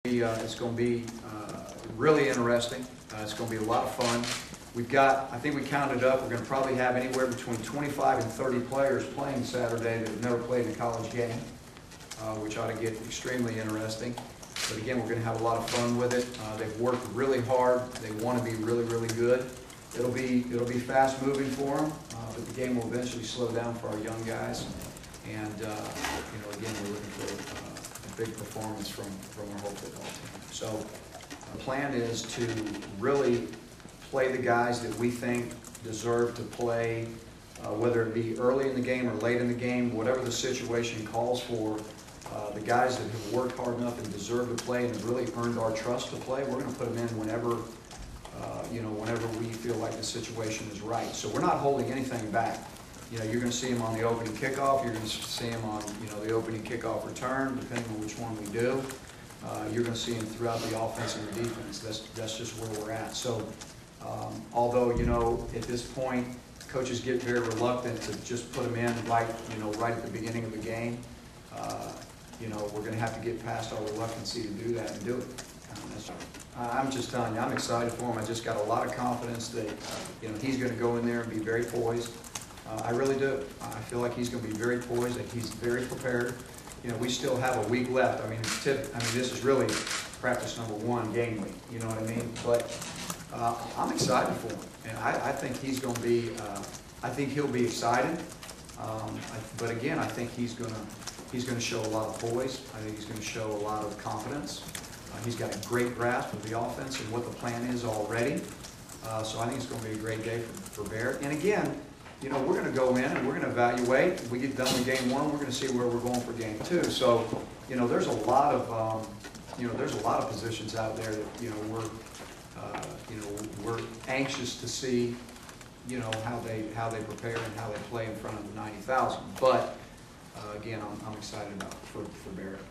It's going to be really interesting. It's going to be a lot of fun. We've got, I think we counted up, we're going to probably have anywhere between 25 and 30 players playing Saturday that have never played in a college game, which ought to get extremely interesting. But again, we're going to have a lot of fun with it. They've worked really hard. They want to be really, really good. It'll be fast moving for them, but the game will eventually slow down for our young guys. And again, we're looking for a big performance from our whole football team. So the plan is to really play the guys that we think deserve to play, whether it be early in the game or late in the game, whatever the situation calls for. The guys that have worked hard enough and deserve to play and have really earned our trust to play, we're going to put them in whenever we feel like the situation is right. So we're not holding anything back. You're going to see them on the opening kickoff. You're going to see them on the opening kickoff return, depending on which one we do. You're going to see them throughout the offense and the defense. That's just where we're at. So although at this point coaches get very reluctant to just put them in right at the beginning of the game, we're going to have to get past our reluctancy to do that and do it. I'm just telling you, I'm excited for him. I just got a lot of confidence that he's going to go in there and be very poised. I really do. I feel like he's going to be very poised, that he's very prepared. We still have a week left. This is really practice number one, game week. You know what I mean? But I'm excited for him, and I think he's going to be. I think he'll be excited. But again, I think he's going to show a lot of poise. I think he's going to show a lot of confidence. He's got a great grasp of the offense and what the plan is already. So I think it's going to be a great day for Barrett. And again, we're going to go in and we're going to evaluate. We get done with game one, we're going to see where we're going for game two. So, there's a lot of, there's a lot of positions out there that, we're anxious to see, how they prepare and how they play in front of the 90,000. But again, I'm excited about for Barrett.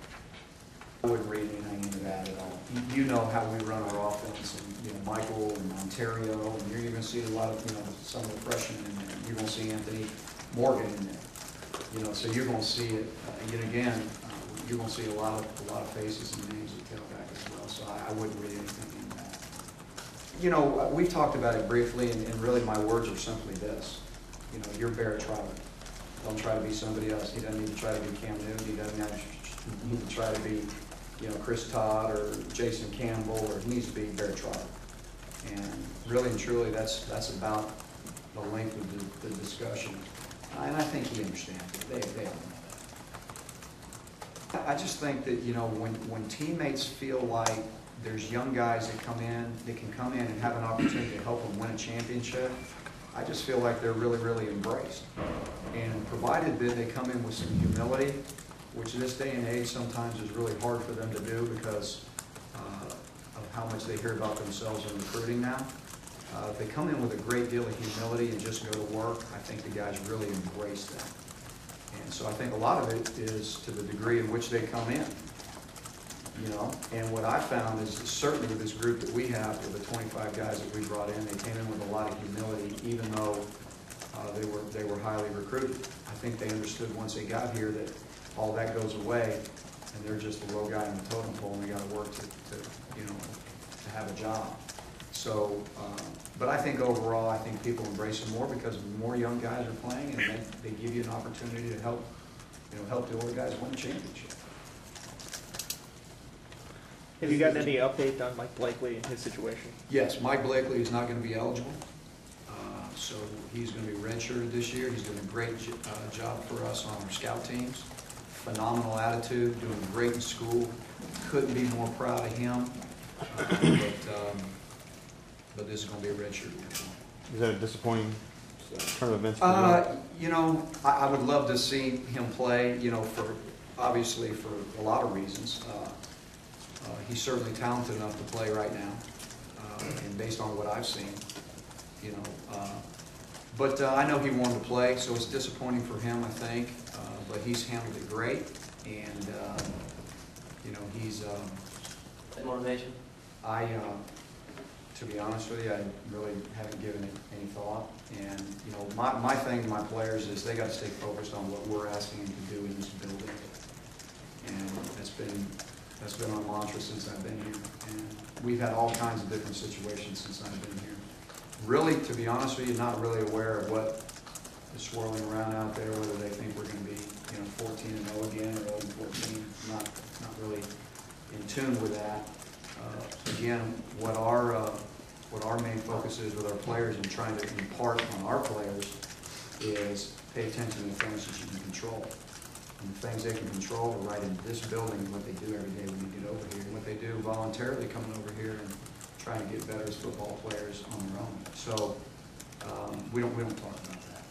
I wouldn't read anything into that at all. You know how we run our offense, and Michael and Ontario, and you're going to see a lot of some of the freshmen in there. You're going to see Anthony Morgan in there. So you're going to see it again. You're going to see a lot of faces and names at tailback as well. So I wouldn't read anything into that. We've talked about it briefly, and really my words are simply this. You're Barrett Trotter. Don't try to be somebody else. He doesn't need to try to be Cam Newton. He doesn't need to try to be Chris Todd or Jason Campbell, or he needs to be Barrett Trotter. And really and truly, that's about the length of the discussion. And I think he understands it. They I just think that when teammates feel like there's young guys that can come in and have an opportunity to help them win a championship, I just feel like they're really, really embraced. And provided that they come in with some humility, which in this day and age sometimes is really hard for them to do because of how much they hear about themselves in recruiting now. If they come in with a great deal of humility and just go to work, I think the guys really embrace that. And so I think a lot of it is to the degree in which they come in. And what I found is certainly with this group that we have, with the 25 guys that we brought in, they came in with a lot of humility, even though they were highly recruited. I think they understood once they got here that all that goes away, and they're just a low guy in the totem pole, and they got to work to have a job. So, but I think overall, I think people embrace them more because more young guys are playing, and they give you an opportunity to help the older guys win the championship. Have you gotten any update on Mike Blakely and his situation? Yes, Mike Blakely is not going to be eligible. So he's going to be redshirted this year. He's doing a great job for us on our scout teams. Phenomenal attitude, doing great in school. Couldn't be more proud of him. But this is going to be a redshirt year. Is that a disappointing turn of events? I would love to see him play. Obviously for a lot of reasons. He's certainly talented enough to play right now, and based on what I've seen, but I know he wanted to play, so it's disappointing for him, I think. But he's handled it great, and he's. Motivation. To be honest with you, I really haven't given it any thought. And my thing to my players is they got to stay focused on what we're asking them to do in this building, and that's been That's been our mantra since I've been here. And we've had all kinds of different situations since I've been here. Really, to be honest with you, not really aware of what is swirling around out there, whether they think we're going to be, 14-0 again or 0-14. Not really in tune with that. Again, what our main focus is with our players and trying to impart on our players is pay attention to the things that you can control. And the things they can control are right in this building, what they do every day when you get over here, and what they do voluntarily coming over here and trying to get better as football players on their own. So we don't talk about that.